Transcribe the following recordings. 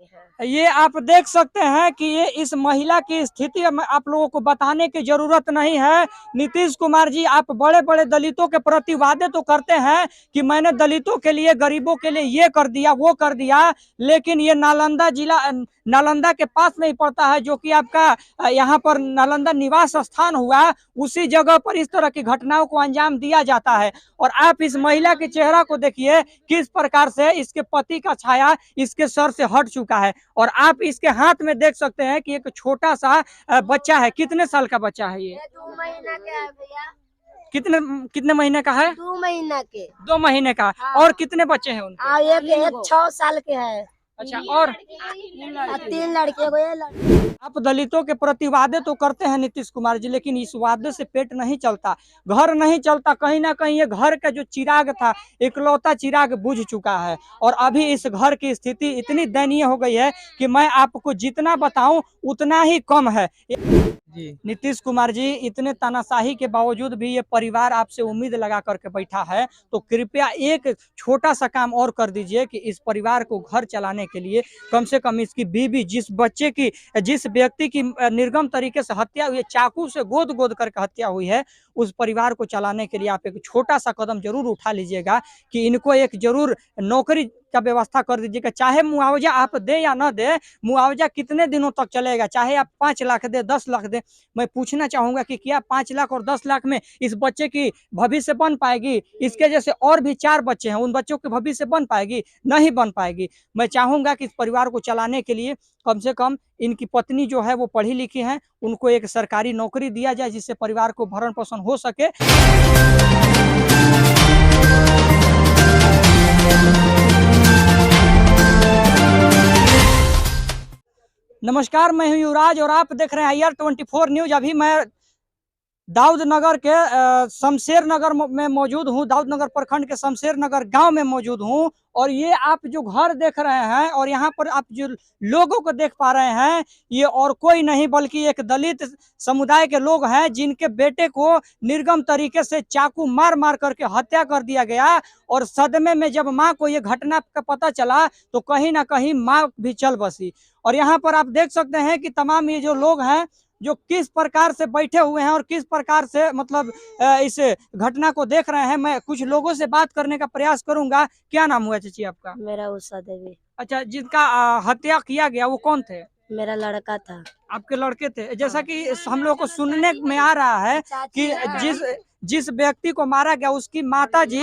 है। ये आप देख सकते हैं कि ये इस महिला की स्थिति आप लोगों को बताने की जरूरत नहीं है। नीतीश कुमार जी, आप बड़े बड़े दलितों के प्रति वादे तो करते हैं कि मैंने दलितों के लिए, गरीबों के लिए ये कर दिया, वो कर दिया, लेकिन ये नालंदा जिला, नालंदा के पास में ही पड़ता है, जो कि आपका यहाँ पर नालंदा निवास स्थान हुआ, उसी जगह पर इस तरह की घटनाओं को अंजाम दिया जाता है। और आप इस महिला के चेहरा को देखिए, किस प्रकार से इसके पति का छाया इसके सर से हट चुका है। और आप इसके हाथ में देख सकते हैं कि एक छोटा सा बच्चा है। कितने साल का बच्चा है ये? 2 महीना के है भैया। कितने कितने महीने का है? 2 महीना के। 2 महीने का। हाँ। और कितने बच्चे हैं उनके? एक 6 साल के है। अच्छा, और 3 लड़के को ये लड़की। आप दलितों के प्रति वादे तो करते हैं नीतीश कुमार जी, लेकिन इस वादे से पेट नहीं चलता, घर नहीं चलता। कहीं ना कहीं ये घर का जो चिराग था, इकलौता चिराग बुझ चुका है। और अभी इस घर की स्थिति इतनी दयनीय हो गई है कि मैं आपको जितना बताऊं उतना ही कम है। जी नीतीश कुमार जी, इतने तानाशाही के बावजूद भी ये परिवार आपसे उम्मीद लगा करके बैठा है, तो कृपया एक छोटा सा काम और कर दीजिए कि इस परिवार को घर चलाने के लिए कम से कम इसकी बीवी, जिस व्यक्ति की निर्गम तरीके से हत्या हुई है, चाकू से गोद गोद करके हत्या हुई है, उस परिवार को चलाने के लिए आप एक छोटा सा कदम जरूर उठा लीजिएगा कि इनको एक जरूर नौकरी का व्यवस्था कर दीजिएगा। चाहे मुआवजा आप दे या ना दे, मुआवजा कितने दिनों तक चलेगा, चाहे आप 5 लाख दे, 10 लाख दे, मैं पूछना चाहूंगा कि क्या 5 लाख और 10 लाख में इस बच्चे की भविष्य बन पाएगी? इसके जैसे और भी 4 बच्चे हैं, उन बच्चों की भविष्य बन पाएगी? नहीं बन पाएगी। मैं चाहूंगा कि इस परिवार को चलाने के लिए कम से कम इनकी पत्नी जो है वो पढ़ी लिखी है, उनको एक सरकारी नौकरी दिया जाए जिससे परिवार को भरण पोषण हो सके। नमस्कार, मैं हूं युवराज और आप देख रहे हैं IR24 न्यूज। अभी मैं दाऊद नगर के शमशेर नगर में मौजूद हूँ, दाऊद नगर प्रखंड के शमशेर नगर गांव में मौजूद हूँ। और ये आप जो घर देख रहे हैं और यहाँ पर आप जो लोगों को देख पा रहे हैं, ये और कोई नहीं बल्कि एक दलित समुदाय के लोग हैं, जिनके बेटे को निर्गम तरीके से चाकू मार मार करके हत्या कर दिया गया। और सदमे में जब माँ को ये घटना का पता चला तो कहीं ना कहीं माँ भी चल बसी। और यहाँ पर आप देख सकते हैं कि तमाम ये जो लोग हैं, जो किस प्रकार से बैठे हुए हैं और किस प्रकार से मतलब इस घटना को देख रहे हैं। मैं कुछ लोगों से बात करने का प्रयास करूंगा। क्या नाम हुआ चाची आपका? मेरा उषा देवी। अच्छा, जिनका हत्या किया गया वो कौन थे? मेरा लड़का था। आपके लड़के थे। जैसा कि हम लोग को सुनने में आ रहा है कि जिस व्यक्ति को मारा गया उसकी माता जी,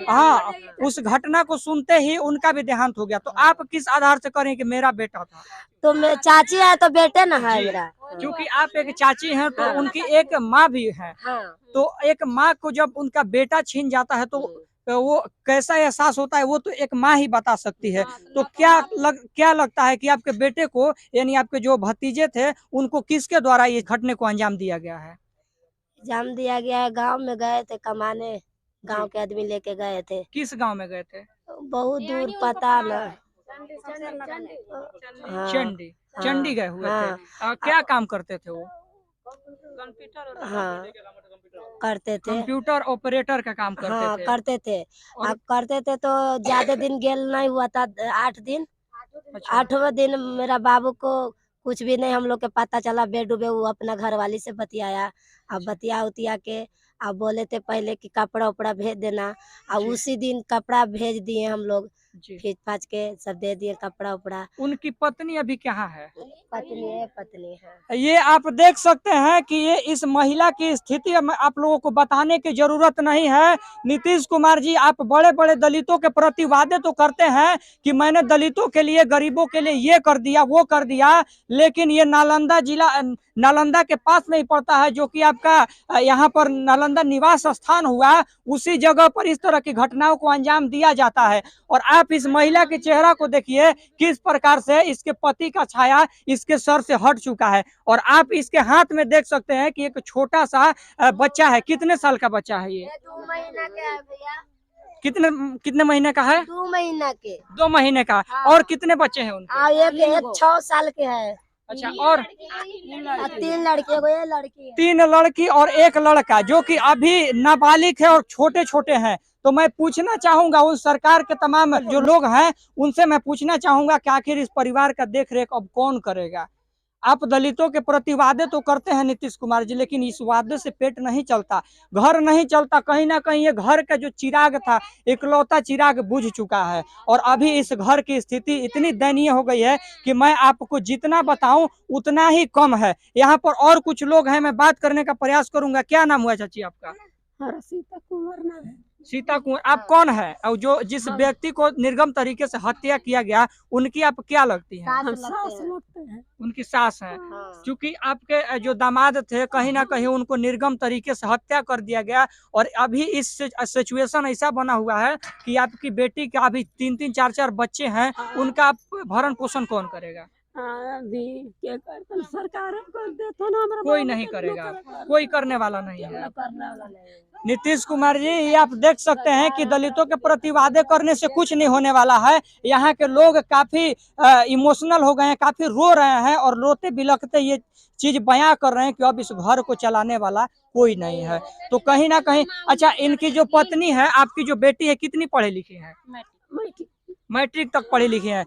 हाँ, उस घटना को सुनते ही उनका भी देहांत हो गया। तो आप किस आधार से करें कि मेरा बेटा था? तो मैं चाची है तो बेटे ना है मेरा। क्योंकि आप एक चाची हैं तो हाँ। उनकी एक माँ भी है। हाँ। तो एक माँ को जब उनका बेटा छीन जाता है तो वो कैसा एहसास होता है, वो तो एक माँ ही बता सकती है। तो क्या लगता है कि आपके बेटे को, यानी आपके जो भतीजे थे, उनको किसके द्वारा ये घटने को अंजाम दिया गया है? अंजाम दिया गया है, गांव में गए थे कमाने, गांव के आदमी लेके गए थे। किस गांव में गए थे? बहुत दूर, पता न। हाँ। चंडी। हाँ। चंडी गए हुए हाँ। थे। क्या काम करते थे वो? हाँ, करते थे। कंप्यूटर ऑपरेटर का काम करते हाँ, थे। करते थे। और अब करते थे तो ज्यादा दिन गेल नहीं हुआ था, 8 दिन। अच्छा। 8वें दिन मेरा बाबू को कुछ भी नहीं हम लोग के पता चला, बेड डूबे। वो अपना घर वाली से बतियाया। अब बतिया उतिया के अब बोले थे पहले कि कपड़ा उपड़ा भेज देना। अब उसी दिन कपड़ा भेज दिए हम लोग, खींच फाच के सब दे दिए कपड़ा उपड़ा। उनकी पत्नी अभी कहाँ है? पत्नी है। ये आप देख सकते हैं कि ये इस महिला की स्थिति आप लोगों को बताने की जरूरत नहीं है। नीतीश कुमार जी, आप बड़े बड़े दलितों के प्रति वादे तो करते हैं कि मैंने दलितों के लिए, गरीबों के लिए ये कर दिया, वो कर दिया, लेकिन ये नालंदा जिला, नालंदा के पास में ही पड़ता है, जो कि आपका यहाँ पर नालंदा निवास स्थान हुआ, उसी जगह पर इस तरह की घटनाओं को अंजाम दिया जाता है। और आप इस महिला के चेहरा को देखिए, किस प्रकार से इसके पति का छाया इसके सर से हट चुका है। और आप इसके हाथ में देख सकते हैं कि एक छोटा सा बच्चा है। कितने साल का बच्चा है ये? 2 महीना के है भैया। कितने कितने महीने का है? 2 महीना के। 2 महीने का। हाँ। और कितने बच्चे हैं उनके? एक 6 साल के है। अच्छा, और 3 लड़के, एगो ये लड़की है। 3 लड़की और 1 लड़का जो कि अभी नाबालिग है और छोटे छोटे हैं। तो मैं पूछना चाहूंगा उन सरकार के तमाम जो लोग हैं उनसे मैं पूछना चाहूंगा कि आखिर इस परिवार का देख रेख अब कौन करेगा। आप दलितों के प्रति वादे तो करते हैं नीतीश कुमार जी, लेकिन इस वादे से पेट नहीं चलता, घर नहीं चलता। कहीं ना कहीं ये घर का जो चिराग था, इकलौता चिराग बुझ चुका है। और अभी इस घर की स्थिति इतनी दयनीय हो गई है कि मैं आपको जितना बताऊं उतना ही कम है। यहाँ पर और कुछ लोग हैं, मैं बात करने का प्रयास करूंगा। क्या नाम हुआ चाची आपका? सीता कुंवर नाम है। सीता कुंवर। आप कौन है? और जो जिस व्यक्ति को निर्गम तरीके से हत्या किया गया, उनकी आप क्या लगती है? सास लगते हैं। उनकी सास है। हाँ। क्योंकि आपके जो दामाद थे कहीं ना कहीं उनको निर्गम तरीके से हत्या कर दिया गया। और अभी इस सिचुएशन ऐसा बना हुआ है कि आपकी बेटी का अभी 3-3 4-4 बच्चे हैं, उनका आप भरण पोषण कौन करेगा? अभी क्या करते सरकार को देते ना, हमारा कोई नहीं करेगा, कोई करने वाला नहीं है। नीतीश कुमार जी, ये आप देख सकते हैं कि दलितों के प्रति वादे करने से कुछ नहीं होने वाला है। यहाँ के लोग काफी इमोशनल हो गए हैं, काफी रो रहे हैं और रोते बिलखते ये चीज बयां कर रहे हैं कि अब इस घर को चलाने वाला कोई नहीं है। तो कहीं ना कहीं, अच्छा, इनकी जो पत्नी है, आपकी जो बेटी है, कितनी पढ़ी लिखी है? मैट्रिक तक पढ़ी लिखी है।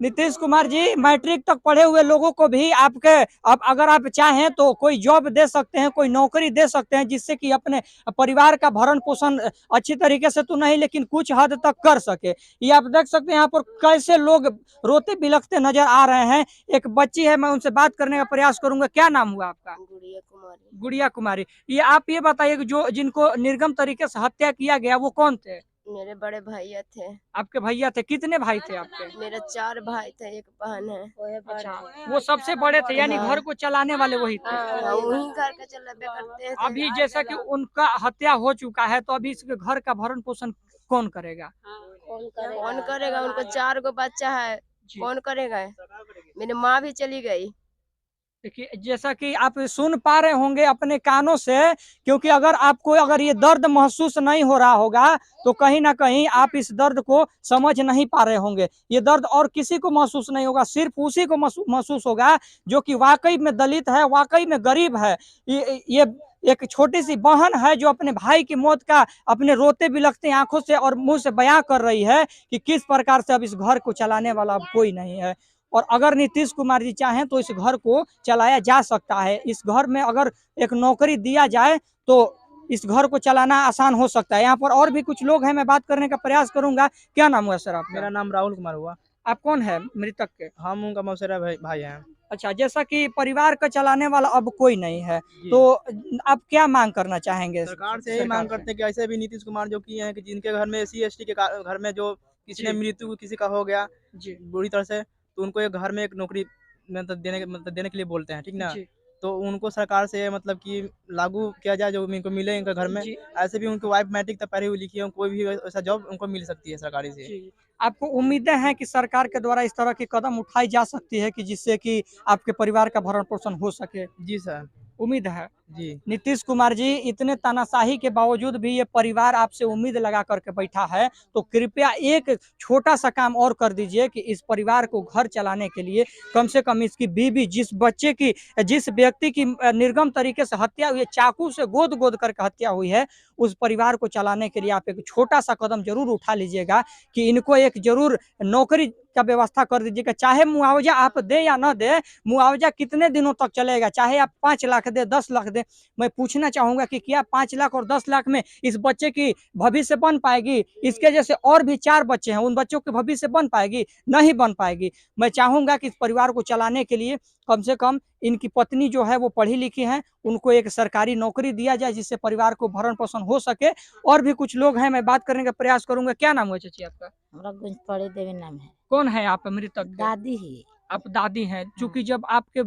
नीतीश कुमार जी, मैट्रिक तक पढ़े हुए लोगों को भी आपके, अब अगर आप चाहें तो कोई जॉब दे सकते हैं, कोई नौकरी दे सकते हैं, जिससे कि अपने परिवार का भरण पोषण अच्छी तरीके से तो नहीं लेकिन कुछ हद तक कर सके। ये आप देख सकते हैं यहाँ पर कैसे लोग रोते बिलखते नजर आ रहे हैं। एक बच्ची है, मैं उनसे बात करने का प्रयास करूंगा। क्या नाम हुआ आपका? गुड़िया कुमारी। गुड़िया कुमारी। ये आप ये बताइए कि जो जिनको निर्गम तरीके से हत्या किया गया वो कौन थे? मेरे बड़े भैया थे। आपके भैया थे? कितने भाई थे आपके? मेरे 4 भाई थे, 1 बहन है। अच्छा, वो सबसे बड़े थे, यानी घर को चलाने वाले वही थे। हाँ, वही घर का चलावे करते थे। अभी जैसा कि उनका हत्या हो चुका है, तो अभी इसके घर का भरण पोषण कौन करेगा? कौन करेगा? उनको 4 गो बच्चा है, कौन करेगा? मेरी माँ भी चली गई। देखिए, जैसा कि आप सुन पा रहे होंगे अपने कानों से, क्योंकि अगर ये दर्द महसूस नहीं हो रहा होगा तो कहीं ना कहीं आप इस दर्द को समझ नहीं पा रहे होंगे। ये दर्द और किसी को महसूस नहीं होगा, सिर्फ उसी को महसूस होगा जो कि वाकई में दलित है, वाकई में गरीब है। ये एक छोटी सी बहन है जो अपने भाई की मौत का अपने रोते बिलखते आंखों से और मुंह से बयां कर रही है कि किस प्रकार से अब इस घर को चलाने वाला अब कोई नहीं है। और अगर नीतीश कुमार जी चाहें तो इस घर को चलाया जा सकता है। इस घर में अगर एक नौकरी दिया जाए तो इस घर को चलाना आसान हो सकता है। यहाँ पर और भी कुछ लोग हैं, मैं बात करने का प्रयास करूंगा। क्या नाम हुआ सर आपका? मेरा नाम राहुल कुमार हुआ। आप कौन है मृतक के? हम उनका मौसेरा भाई हैं। अच्छा, जैसा कि परिवार का चलाने वाला अब कोई नहीं है, तो आप क्या मांग करना चाहेंगे? सरकार से यही मांग करते हैं कि ऐसे भी नीतीश कुमार जो किए हैं कि जिनके घर में SC ST के घर में जो किसी ने मृत्यु किसी का हो गया जी, बुरी तरह से, तो उनको एक घर में एक नौकरी देने के लिए बोलते हैं, ठीक ना। तो उनको सरकार से मतलब कि लागू किया जाए जो इनको मिले इनके घर में। ऐसे भी उनकी वाइफ मैट्रिक तक पढ़ी हुई लिखी है, कोई भी ऐसा जॉब उनको मिल सकती है सरकारी से। आपको उम्मीदें हैं कि सरकार के द्वारा इस तरह के कदम उठाई जा सकती है कि जिससे कि आपके परिवार का भरण पोषण हो सके? जी सर, उम्मीद है जी। नीतीश कुमार जी, इतने तानाशाही के बावजूद भी ये परिवार आपसे उम्मीद लगा करके बैठा है, तो कृपया एक छोटा सा काम और कर दीजिए कि इस परिवार को घर चलाने के लिए कम से कम इसकी बीवी, जिस व्यक्ति की निर्गम तरीके से हत्या हुई है, चाकू से गोद गोद करके हत्या हुई है, उस परिवार को चलाने के लिए आप एक छोटा सा कदम जरूर उठा लीजिएगा कि इनको एक जरूर नौकरी का व्यवस्था कर दीजिएगा। चाहे मुआवजा आप दे या न दे, मुआवजा कितने दिनों तक चलेगा, चाहे आप 5 लाख दे, 10 लाख दे, मैं पूछना चाहूंगा कि क्या 5 लाख और 10 लाख में इस बच्चे की भविष्य बन पाएगी? इसके जैसे और भी 4 बच्चे हैं, उन बच्चों की भविष्य बन पाएगी? नहीं बन पाएगी। मैं चाहूंगा कि इस परिवार को चलाने के लिए कम से कम इनकी पत्नी जो है वो पढ़ी लिखी है, उनको एक सरकारी नौकरी दिया जाए जिससे परिवार को भरण पोषण हो सके। और भी कुछ लोग हैं, मैं बात करने का प्रयास करूंगा। क्या नाम है चाची आपका? हमारा गुंजपड़ी देवी नाम है। कौन है आप मृतक के? दादी ही। आप दादी हैं। चूंकि जब आपके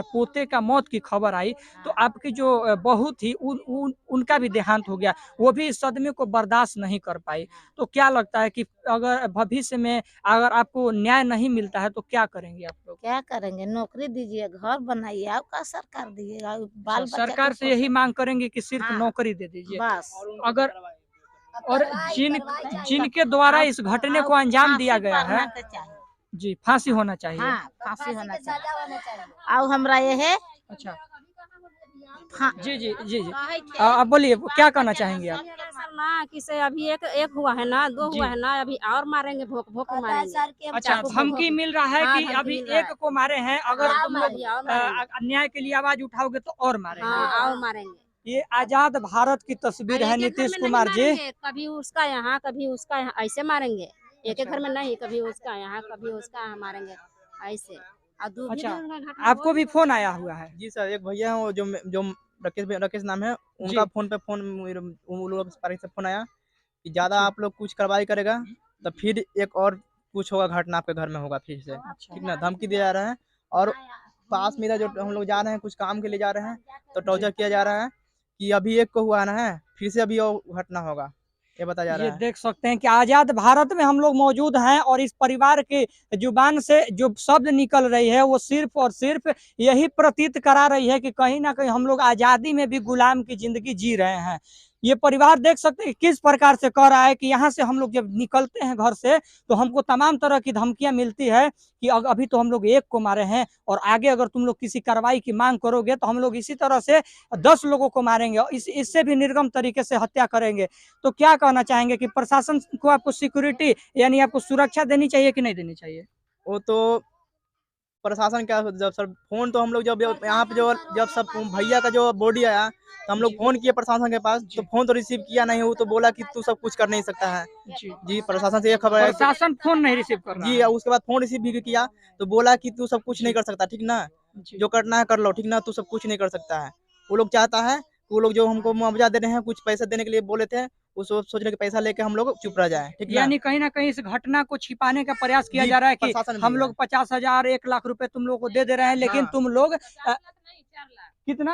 पोते का मौत की खबर आई तो आपकी जो बहू थी उनका भी देहांत हो गया, वो भी इस सदमे को बर्दाश्त नहीं कर पाई। तो क्या लगता है कि अगर भविष्य में अगर आपको न्याय नहीं मिलता है तो क्या करेंगे आप लोग? क्या करेंगे? नौकरी दीजिए, घर बनाइए, आपका सरकार दीजिएगा, बाल बच्चा सरकार से यही मांग करेंगे कि सिर्फ हाँ, नौकरी दे दीजिए बस। अगर और जिनके द्वारा इस घटने को अंजाम दिया गया है, जी, फांसी होना चाहिए। हाँ फांसी होना चाहिए। और हमरा ये है अच्छा, हाँ जी जी जी जी। आप बोलिए, क्या कहना चाहेंगे आप? ना कि से अभी एक हुआ है ना, दो जी। हुआ है ना, अभी और मारेंगे, भोक भोक मारेंगे। अच्छा, चाकू धमकी भोक- मिल रहा है हाँ, कि धमकी अभी मिल रहा एक है। को मारे हैं, अगर हाँ, तुम लोग मारेंगे, और मारेंगे। अन्याय के लिए आवाज उठाओगे तो और मारेंगे। हाँ और मारेंगे। ये आजाद भारत की तस्वीर है एक-एक घर नीतीश में नहीं कुमार जी। मारेंगे, कभी उसका यहाँ, कभी उसका यहाँ, ऐसे मारेंगे। एक घर में नहीं, कभी उसका यहाँ, कभी उसका यहाँ मारेंगे, ऐसे। और अच्छा, घटना आपको भी फोन आया हुआ है? जी सर, एक भैया हैं वो जो राकेश नाम है, उनका फ़ोन पे उन लोगों के पास से फ़ोन आया कि ज़्यादा जी। आप लोग कुछ कार्रवाई करेगा तो फिर एक और कुछ होगा, घटना आपके घर में होगा फिर से, अच्छा। ठीक ना? धमकी दिया जा रहा है। और पास में इधर जो हम लोग जा रहे हैं, कुछ काम के लिए जा रहे हैं, तो टॉर्चर किया जा रहा है कि अभी एक को हुआ ना है, फिर से अभी और घटना होगा, ये बताया जा ये रहा है। देख सकते हैं कि आजाद भारत में हम लोग मौजूद हैं और इस परिवार के जुबान से जो शब्द निकल रही है वो सिर्फ और सिर्फ यही प्रतीत करा रही है कि कहीं ना कहीं हम लोग आजादी में भी गुलाम की जिंदगी जी रहे हैं। ये परिवार देख सकते हैं किस प्रकार से कह रहा है कि यहाँ से हम लोग जब निकलते हैं घर से तो हमको तमाम तरह की धमकियां मिलती है कि अभी तो हम लोग एक को मारे हैं और आगे अगर तुम लोग किसी कार्रवाई की मांग करोगे तो हम लोग इसी तरह से 10 लोगों को मारेंगे और इससे भी निर्गम तरीके से हत्या करेंगे। तो क्या कहना चाहेंगे कि प्रशासन को आपको सिक्योरिटी यानी आपको सुरक्षा देनी चाहिए कि नहीं देनी चाहिए? वो तो प्रशासन क्या, जब सर फ़ोन तो हम लोग जब यहाँ पे जब सब भैया का जो बॉडी आया तो हम लोग जी। फ़ोन किए प्रशासन के पास, तो फ़ोन तो रिसीव किया नहीं, वो तो बोला कि तू सब कुछ कर नहीं सकता है। जी। जी, प्रशासन से ये खबर है कि प्रशासन फोन नहीं रिसीव कर रहा जी, है। उसके बाद फ़ोन रिसीव भी किया तो बोला कि तू सब कुछ नहीं कर सकता, ठीक ना? जी। जो करना है कर लो, ठीक ना? तू सब कुछ नहीं कर सकता है। वो लोग चाहता है, वो लोग जो हमको मुआवज़ा दे रहे हैं, कुछ पैसे देने के लिए बोले थे, वो सोच रहे कि पैसा लेके हम लोग चुप रह जाएँ, ठीक ना? यानी कहीं ना कहीं इस घटना को छिपाने का प्रयास किया जी, जा रहा है कि प्रशासन भी हम है। लोग 50,000 1 लाख रुपए तुम लोग को दे दे रहे हैं लेकिन हाँ। तुम लोग कितना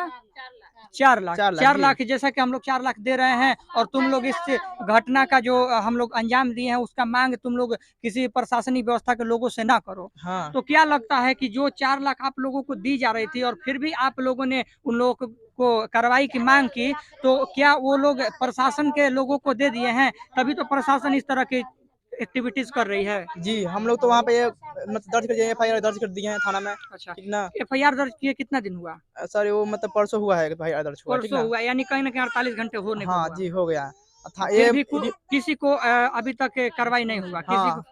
4 लाख 4 लाख 4 जी। लाख जैसा कि हम लोग 4 लाख दे रहे हैं और तुम लोग इस घटना का जो हम लोग अंजाम दिए हैं उसका मांग तुम लोग किसी प्रशासनिक व्यवस्था के लोगों से ना करो। हाँ। तो क्या लगता है कि जो 4 लाख आप लोगों को दी जा रही थी और फिर भी आप लोगों ने उन लोगों को कार्रवाई की मांग की, तो क्या वो लोग प्रशासन के लोगों को दे दिए हैं? तभी तो प्रशासन इस तरह की एक्टिविटीज कर रही है। जी, हम लोग तो वहाँ पे मतलब दर्ज कर दिए, एफआईआर दर्ज कर दिए हैं थाना में, अच्छा, ठीक ना? एफआईआर दर्ज किए कितना दिन हुआ? सर वो मतलब परसों हुआ है एफआईआर दर्ज हुआ, ठीक परसों ना? हुआ, यानी कहीं ना कहीं 48 घंटे होने को हाँ हुआ। जी, हो गया। था फिर ये भी किसी को अभी तक कार्रवाई नहीं हुआ, हाँ,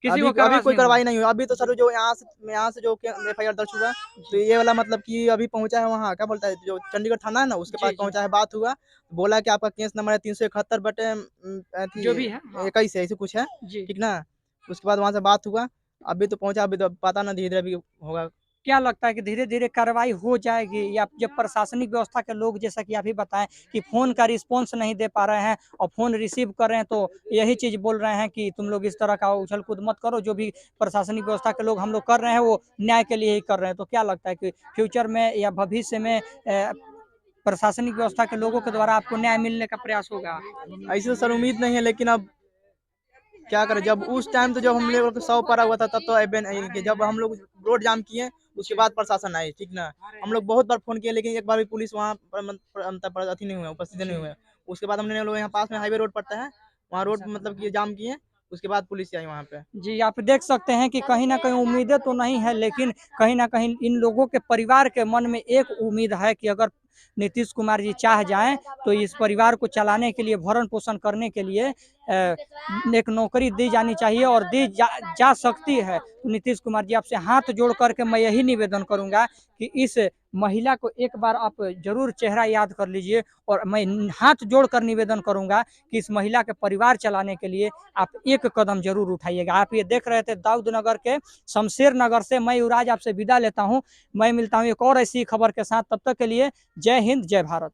किसी अभी को अभी कोई नहीं कार्रवाई हुआ। नहीं हुई। अभी तो सर जो यहाँ से जो एफआईआर दर्ज हुआ, तो ये वाला मतलब कि अभी पहुँचा है वहाँ, क्या बोलता है, जो चंडीगढ़ थाना है ना, उसके जी, पास जी। पहुँचा है, बात हुआ, बोला कि आपका केस नंबर है 371 बटे जो भी है, हाँ। 21 ऐसे कुछ है, जी। ठीक ना? उसके बाद वहाँ से बात हुआ, अभी तो पहुँचा, अभी तो पता ना, धीरे-धीरे अभी होगा। क्या लगता है कि धीरे-धीरे कार्रवाई हो जाएगी या जब प्रशासनिक व्यवस्था के लोग जैसा कि आप ही बताएं कि फ़ोन का रिस्पॉन्स नहीं दे पा रहे हैं और फ़ोन रिसीव कर रहे हैं तो यही चीज़ बोल रहे हैं कि तुम लोग इस तरह का उछल-कूद मत करो, जो भी प्रशासनिक व्यवस्था के लोग हम लोग कर रहे हैं वो न्याय के लिए ही कर रहे हैं। तो क्या लगता है कि फ्यूचर में या भविष्य में प्रशासनिक व्यवस्था के लोगों के द्वारा आपको न्याय मिलने का प्रयास होगा? ऐसे तो सर उम्मीद नहीं है, लेकिन अब क्या करें, जब उस टाइम तो जब हम लोग को 100 पड़ा हुआ था तब तो अबे नहीं कि जब हम लोग रोड जाम किए उसके बाद प्रशासन आई, ठीक ना? हम लोग बहुत बार फ़ोन किए लेकिन एक बार भी पुलिस वहाँ पर मतलब अथी नहीं हुआ, उपस्थित नहीं हुए। उसके बाद हमने लोग यहाँ पास में हाईवे रोड पड़ता है, वहाँ रोड मतलब कि जाम किए, उसके बाद पुलिस आई वहाँ पे। जी, आप देख सकते हैं कि कहीं न कहीं उम्मीदें तो नहीं है, लेकिन कहीं न कहीं इन लोगों के परिवार के मन में एक उम्मीद है कि अगर नीतीश कुमार जी चाह जाएँ, तो इस परिवार को चलाने के लिए, भरण-पोषण करने के लिए एक नौकरी दी जानी चाहिए और दी जा सकती है। तो नीतीश कुमार जी, आपसे हाथ जोड़ कर के मैं यही निवेदन करूँगा कि इस महिला को एक बार आप ज़रूर चेहरा याद कर लीजिए और मैं हाथ जोड़कर निवेदन करूँगा कि इस महिला के परिवार चलाने के लिए आप एक कदम ज़रूर उठाइएगा। आप ये देख रहे थे दाऊद नगर के शमशेर नगर से, मैं युवराज आपसे विदा लेता हूँ। मैं मिलता हूँ एक और ऐसी खबर के साथ, तब तक के लिए जय हिंद, जय भारत।